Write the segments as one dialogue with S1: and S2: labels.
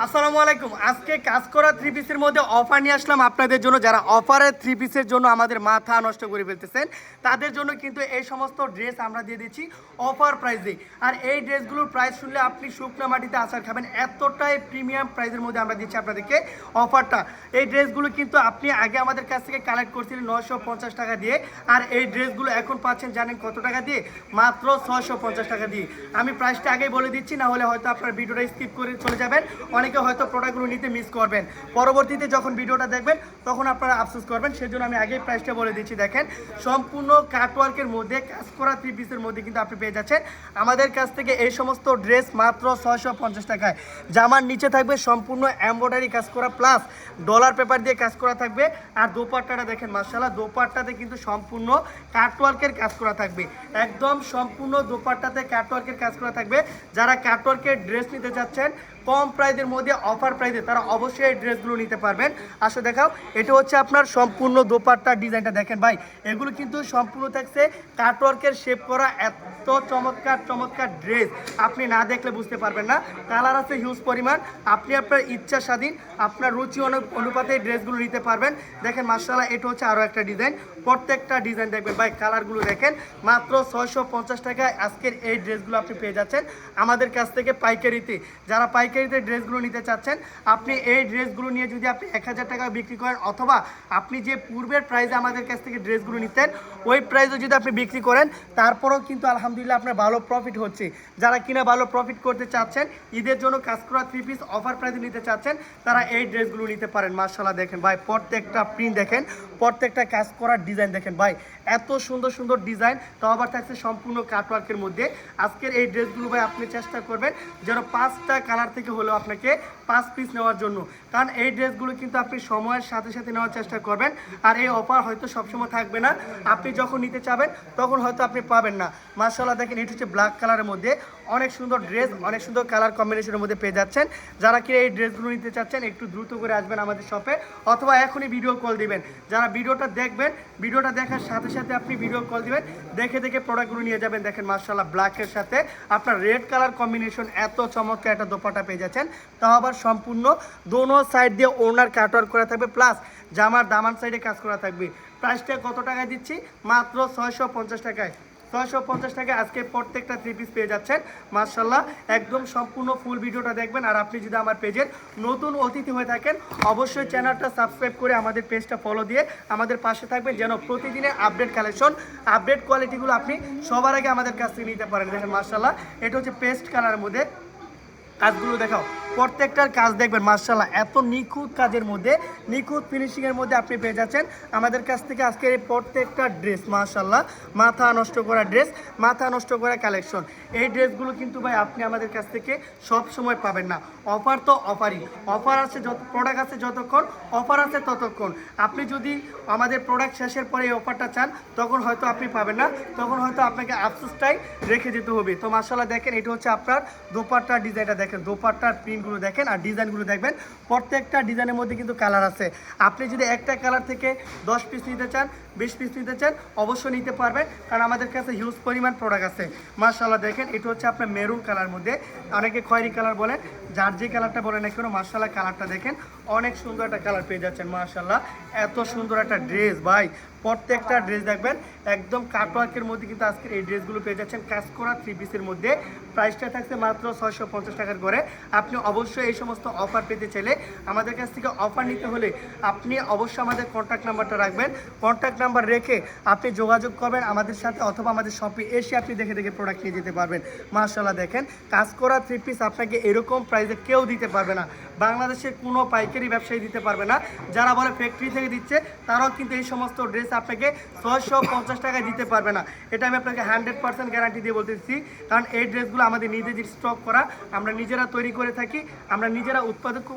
S1: আসসালামু আলাইকুম। আজকে কাজ করা থ্রি পিসের মধ্যে অফার নিয়ে আসলাম আপনাদের জন্য। যারা অফারের থ্রি পিসের জন্য আমাদের মাথা নষ্ট করে ফেলতেছেন তাদের জন্য কিন্তু এই সমস্ত ড্রেস আমরা দিয়ে দিচ্ছি অফার প্রাইসে। আর এই ড্রেসগুলোর প্রাইস শুনলে আপনি শুকনো মাটিতে আচার খাবেন, এতটাই প্রিমিয়াম প্রাইসের মধ্যে আমরা দিচ্ছি আপনাদেরকে অফারটা। এই ড্রেসগুলো কিন্তু আপনি আগে আমাদের কাছ থেকে কালেক্ট করছিলেন 950 টাকা দিয়ে, আর এই ড্রেসগুলো এখন পাচ্ছেন জানেন কত টাকা দিয়ে? মাত্র 650 টাকা দিয়ে। আমি প্রাইসটা আগেই বলে দিচ্ছি, না হলে হয়তো আপনার ভিডিওটা স্কিপ করে চলে যাবেন, অনেকে হয়তো প্রোডাক্টগুলো নিতে মিস করবেন, পরবর্তীতে যখন ভিডিওটা দেখবেন তখন আপনারা আফসোস করবেন। সেজন্য আমি আগেই প্রাইসটা বলে দিচ্ছি। দেখেন, সম্পূর্ণ কাটওয়ার্কের মধ্যে কাজ করা থ্রি পিসের মধ্যে কিন্তু আপনি পেয়ে যাচ্ছেন আমাদের কাছ থেকে এই সমস্ত ড্রেস মাত্র 650 টাকায়। জামার নিচে থাকবে সম্পূর্ণ এমব্রয়ডারি কাজ করা প্লাস ডলার পেপার দিয়ে কাজ করা থাকবে। আর দোপাট্টাটা দেখেন মাশাআল্লাহ, দোপাট্টাতে কিন্তু সম্পূর্ণ কাটওয়ার্কের কাজ করা থাকবে, একদম সম্পূর্ণ দোপাট্টাতে কাটওয়ার্কের কাজ করা থাকবে। যারা কাটওয়ার্কের ড্রেস নিতে চাচ্ছেন কম প্রাইসের মধ্যে অফার প্রাইসে, তারা অবশ্যই এই ড্রেসগুলো নিতে পারবেন। আসলে দেখাও, এটা হচ্ছে আপনার সম্পূর্ণ দোপাট্টার ডিজাইনটা দেখেন ভাই, এগুলো কিন্তু সম্পূর্ণ থাকছে কাটওয়ার্কের শেপ করা। এত চমৎকার চমৎকার ড্রেস আপনি না দেখলে বুঝতে পারবেন না। কালার আছে হিউজ পরিমাণ, আপনি আপনার ইচ্ছা স্বাধীন আপনার রুচি অনুপাতে এই ড্রেসগুলো নিতে পারবেন। দেখেন মাশাআল্লাহ, এটা হচ্ছে আরও একটা ডিজাইন, প্রত্যেকটা ডিজাইন দেখবেন ভাই, কালারগুলো দেখেন। মাত্র 650 টাকায় আজকের এই ড্রেসগুলো আপনি পেয়ে যাচ্ছেন আমাদের কাছ থেকে পাইকারিতে। যারা পাইকারিতে ড্রেসগুলো নিতে চাচ্ছেন, আপনি এই ড্রেসগুলো নিয়ে যদি আপনি 1000 টাকা বিক্রি করেন, অথবা আপনি যে পূর্বের প্রাইসে আমাদের কাছ থেকে ড্রেসগুলো নিতেন ওই প্রাইসে যদি আপনি বিক্রি করেন, তারপরেও কিন্তু আলহামদুলিল্লাহ আপনার ভালো প্রফিট হচ্ছে। যারা কিনা ভালো প্রফিট করতে চাচ্ছেন, ঈদের জন্য কাজ করা থ্রি পিস অফার প্রাইসে নিতে চাচ্ছেন, তারা এই ড্রেসগুলো নিতে পারেন। মাশাআল্লাহ দেখেন ভাই, প্রত্যেকটা প্রিন্ট দেখেন, প্রত্যেকটা কাজ করার ডিজাইন দেখেন ভাই, এত সুন্দর সুন্দর ডিজাইন, তাও আবার থাকছে সম্পূর্ণ কাটওয়ার্কের মধ্যে। আজকের এই ড্রেসগুলো ভাই আপনি চেষ্টা করবেন যেন 5টা কালার থেকে হলেও আপনাকে 5 পিস নেওয়ার জন্য, কারণ এই ড্রেসগুলো কিন্তু আপনি সময়ের সাথে সাথে নেওয়ার চেষ্টা করবেন। আর এই অফার হয়তো সবসময় থাকবে না, আপনি যখন নিতে চাবেন তখন হয়তো আপনি পাবেন না। মাশাআল্লাহ দেখেন, এটা হচ্ছে ব্ল্যাক কালারের মধ্যে অনেক সুন্দর ড্রেস, অনেক সুন্দর কালার কম্বিনেশনের মধ্যে পেয়ে যাচ্ছেন। যারা কি এই ড্রেসগুলো নিতে চাচ্ছেন একটু দ্রুত করে আসবেন আমাদের শপে, অথবা এখনই ভিডিও কল দিবেন। যারা ভিডিওটা দেখবেন, ভিডিওটা দেখার সাথে সাথে আপনি ভিডিও কল দিবেন, দেখে দেখে প্রোডাক্টগুলো নিয়ে যাবেন। দেখেন মাশাআল্লাহ, ব্ল্যাকের সাথে আপনার রেড কালার কম্বিনেশন, এত চমৎকার একটা দোপাট্টা পেয়ে যাচ্ছেন, তাও আবার সম্পূর্ণ দোনো সাইড দিয়ে ওনার কাটওয়ার্ক করা থাকবে, প্লাস জামার দামান সাইডে কাজ করা থাকবে। প্রাইসটা কত টাকায় দিচ্ছি? মাত্র 650 টাকায়। 650 টাকায় আজকে প্রত্যেকটা থ্রি পিস পেয়ে যাচ্ছেন। মাশাআল্লাহ, একদম সম্পূর্ণ ফুল ভিডিওটা দেখবেন। আর আপনি যদি আমার পেজের নতুন অতিথি হয়ে থাকেন, অবশ্যই চ্যানেলটা সাবস্ক্রাইব করে আমাদের পেজটা ফলো দিয়ে আমাদের পাশে থাকবেন, যেন প্রতিদিনের আপডেট কালেকশন, আপডেট কোয়ালিটিগুলো আপনি সবার আগে আমাদের কাছ থেকে নিতে পারেন। দেখেন মাশাআল্লাহ, এটা হচ্ছে পেস্ট কালারের মধ্যে, কাজগুলো দেখাও, প্রত্যেকটার কাজ দেখবেন মাশাআল্লাহ, এত নিখুঁত কাজের মধ্যে, নিখুঁত ফিনিশিংয়ের মধ্যে আপনি পেয়ে যাচ্ছেন আমাদের কাছ থেকে আজকের এই প্রত্যেকটা ড্রেস। মাশাআল্লাহ, মাথা নষ্ট করা ড্রেস, মাথা নষ্ট করা কালেকশন। এই ড্রেসগুলো কিন্তু ভাই আপনি আমাদের কাছ থেকে সব সময় পাবেন না। অফার তো অফারই, অফার আছে, যত প্রোডাক্ট আছে যতক্ষণ অফার আছে ততক্ষণ। আপনি যদি আমাদের প্রোডাক্ট শেষের পরে এই অফারটা চান, তখন হয়তো আপনি পাবেন না, তখন হয়তো আপনাকে আফসোসটাই রেখে যেতে হবে। তো মাশাআল্লাহ দেখেন, এটা হচ্ছে আপনার দোপাট্টার ডিজাইনটা দেখেন, দোপাট্টার প্রিন্টগুলো দেখেন আর ডিজাইনগুলো দেখবেন। প্রত্যেকটা ডিজাইনের মধ্যে কিন্তু কালার আছে। আপনি যদি একটা কালার থেকে 10 পিস নিতে চান, 20 পিস নিতে চান, অবশ্যই নিতে পারবেন, কারণ আমাদের কাছে হিউজ পরিমাণ প্রোডাক্ট আছে। মাশাআল্লাহ দেখেন, এটা হচ্ছে আপনার মেরুন কালার মধ্যে, অনেকে খয়েরি কালার বলেন, যার যে কালারটা বলেন না কেন, মাশাআল্লাহ কালারটা দেখেন, অনেক সুন্দর একটা কালার পেয়ে যাচ্ছেন। মাশাআল্লাহ, এত সুন্দর একটা ড্রেস ভাই, প্রত্যেকটা ড্রেস দেখবেন একদম কাটওয়ার্কের মধ্যে কিন্তু আজকের এই ড্রেসগুলো পেয়ে যাচ্ছেন কাজ করা থ্রি পিসের মধ্যে। প্রাইসটা থাকছে মাত্র 650 টাকার করে। আপনি অবশ্যই এই সমস্ত অফার পেতে চাইলে, আমাদের কাছ থেকে অফার নিতে হলে আপনি অবশ্যই আমাদের কন্ট্যাক্ট নাম্বারটা রাখবেন। কন্ট্যাক্ট নাম্বার রেখে আপনি যোগাযোগ করবেন আমাদের সাথে, অথবা আমাদের শপে এসে আপনি দেখে দেখে প্রোডাক্ট নিয়ে যেতে পারবেন। মাশাআল্লাহ দেখেন, কাজ করা থ্রি পিস আপনাকে এরকম প্রাইসে কেউ দিতে পারবে না, বাংলাদেশের কোনো পাইকারি ব্যবসায়ী দিতে পারবে না। যারা বলে ফ্যাক্টরি থেকে দিচ্ছে, তারাও কিন্তু এই সমস্ত ড্রেস আপনাকে 650 টাকায় দিতে পারবে না। এটা আমি আপনাকে 100% গ্যারান্টি দিয়ে বলতেছি, কারণ এই ড্রেসগুলো আমাদের নিজেদের স্টক করা, আমরা নিজেরা তৈরি করে থাকি, আমরা নিজেরা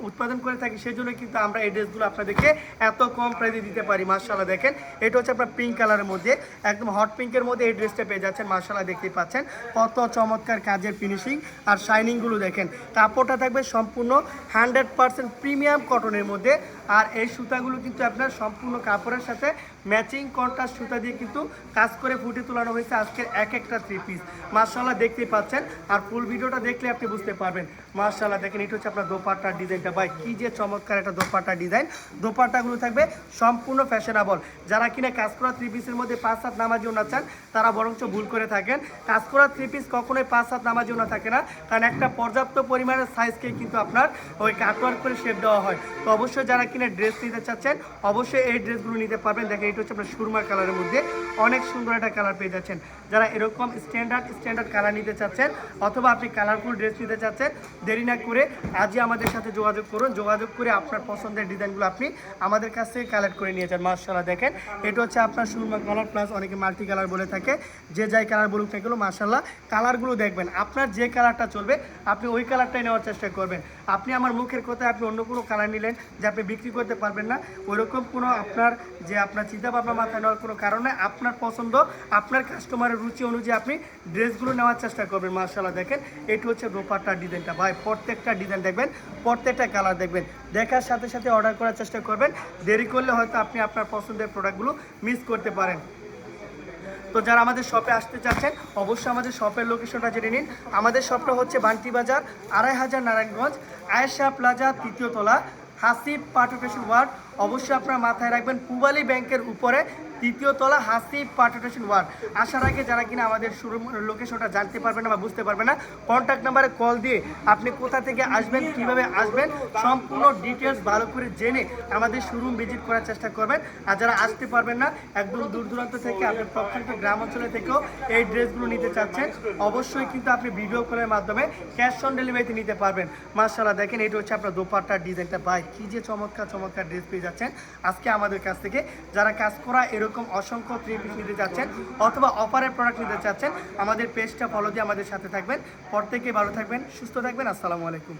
S1: উৎপাদন করে থাকি, সেই জন্য কিন্তু আমরা এই ড্রেসগুলো আপনাদেরকে এত কম প্রাইসে দিতে পারি। মাশাআল্লাহ দেখেন, এটা হচ্ছে আপনার পিঙ্ক কালারের মধ্যে, একদম হট পিঙ্কের মধ্যে এই ড্রেসটা পেয়ে যাচ্ছেন। মাশাআল্লাহ দেখতেই পাচ্ছেন কত চমৎকার কাজের ফিনিশিং আর শাইনিংগুলো দেখেন। কাপড়টা থাকবে সম্পূর্ণ 100% প্রিমিয়াম কটনের মধ্যে, আর এই সুতাগুলো কিন্তু আপনার সম্পূর্ণ কাপড়ের সাথে ম্যাচিং কন্ট্রাস্ট সুতা দিয়ে কিন্তু কাজ করে ফুটে তোলানো হয়েছে আজকের এক একটা থ্রি পিস। মাশাআল্লাহ দেখতেই পাচ্ছেন, আর ফুল ভিডিওটা দেখলে আপনি বুঝতে পারবেন। মাশাআল্লাহ দেখেন, এটা হচ্ছে আপনার দোপাট্টার ডিজাইনটা। ভাই কি যে চমৎকার একটা দোপাট্টার ডিজাইন। দোপাট্টাগুলো থাকবে সম্পূর্ণ ফ্যাশনেবল। যারা কিনা কাজ করা থ্রি পিসের মধ্যে 5 হাত নামাজি ওড়না চান তারা বরঞ্চ ভুল করে থাকেন। কাজ করা থ্রি পিস কখনোই 5 হাত নামাজি ওড়না থাকে না, কারণ একটা পর্যাপ্ত পরিমাণের সাইজকে কিন্তু আপনার ওই কাটওয়ার্ক করে শেপ দেওয়া হয়। তো অবশ্যই যারা কিনা ড্রেস নিতে চাচ্ছেন অবশ্যই এই ড্রেসগুলো নিতে পারবেন। দেখেন এটা হচ্ছে আপনার সুরমা কালারের মধ্যে অনেক সুন্দর একটা কালার পেয়ে যাচ্ছেন। যারা এরকম স্ট্যান্ডার্ড কালার নিতে চাচ্ছেন অথবা আপনি কালারফুল ড্রেস নিতে চাচ্ছেন, দেরি না করে আজই আমাদের সাথে যোগাযোগ করুন। যোগাযোগ করে আপনার পছন্দের ডিজাইনগুলো আপনি আমাদের কাছ থেকে কালেক্ট করে নিয়ে যান। মাশাআল্লাহ দেখেন, এটা হচ্ছে আপনার সুরমা কালার প্লাস অনেকে মাল্টি কালার বলে থাকে, যে যাই কালার বলুক না কেন। মাশাআল্লাহ কালারগুলো দেখবেন, আপনার যে কালারটা চলবে আপনি ওই কালারটাই নেওয়ার চেষ্টা করবেন। আপনি আমার মুখের কথায় আপনি অন্য কোনো কালার নিলেন যে আপনি বিক্রি করতে পারবেন না, ওইরকম কোনো আপনার যে আপনার চিন্তা ভাবনা মাথায় নেওয়ার কোনো কারণে আপনার পছন্দ আপনার কাস্টমারের রুচি অনুযায়ী আপনি ড্রেসগুলো নেওয়ার চেষ্টা করবেন। মাশাআল্লাহ দেখেন, এটি হচ্ছে দোপাট্টার ডিজাইনটা। ভাই প্রত্যেকটা ডিজাইন দেখবেন, প্রত্যেকটা কালার দেখবেন, দেখার সাথে সাথে অর্ডার করার চেষ্টা করবেন। দেরি করলে হয়তো আপনি আপনার পছন্দের প্রোডাক্টগুলো মিস করতে পারেন। তো যারা আমাদের শপে আসতে চাচ্ছেন অবশ্যই আমাদের শপের লোকেশনটা জেনে নিন। আমাদের শপটা হচ্ছে বান্টি বাজার 2500 নারায়ণগঞ্জ, আয়েশা প্লাজা 3য় তলা, হাসিব পার্টিটেশন ওয়ার্ড। অবশ্যই আপনারা মাথায় রাখবেন পূবালী ব্যাংকের উপরে 3য় তলা, হাসিব পার্টিটেশন ওয়ার্ড। আসার আগে যারা কিনা আমাদের শোরুম লোকেশনটা জানতে পারবেন না বা বুঝতে পারবেন না, কন্ট্যাক্ট নাম্বারে কল দিয়ে আপনি কোথা থেকে আসবেন, কিভাবে আসবেন, সম্পূর্ণ ডিটেলস ভালো করে জেনে আমাদের শোরুম ভিজিট করার চেষ্টা করবেন। আর যারা আসতে পারবেন না, একদম দূর দূরান্ত থেকে আপনি প্রত্যন্ত গ্রাম অঞ্চলে থেকেও এই ড্রেসগুলো নিতে চাচ্ছেন, অবশ্যই কিন্তু আপনি ভিডিও কলের মাধ্যমে ক্যাশ অন ডেলিভারিতে নিতে পারবেন। মাশাআল্লাহ দেখেন, এটা হচ্ছে আপনার দোপাট্টার ডিজাইনটা। ভাই কি যে চমৎকার চমৎকার ড্রেস পেয়ে যাচ্ছেন আজকে আমাদের কাছ থেকে। যারা কাজ করা এরকম অসংখ্য থ্রি পিস নিতে চাচ্ছেন অথবা অফারের প্রোডাক্ট নিতে চাচ্ছেন, আমাদের পেজটা ফলো দিয়ে আমাদের সাথে থাকবেন। প্রত্যেকে ভালো থাকবেন, সুস্থ থাকবেন। আসসালামু আলাইকুম।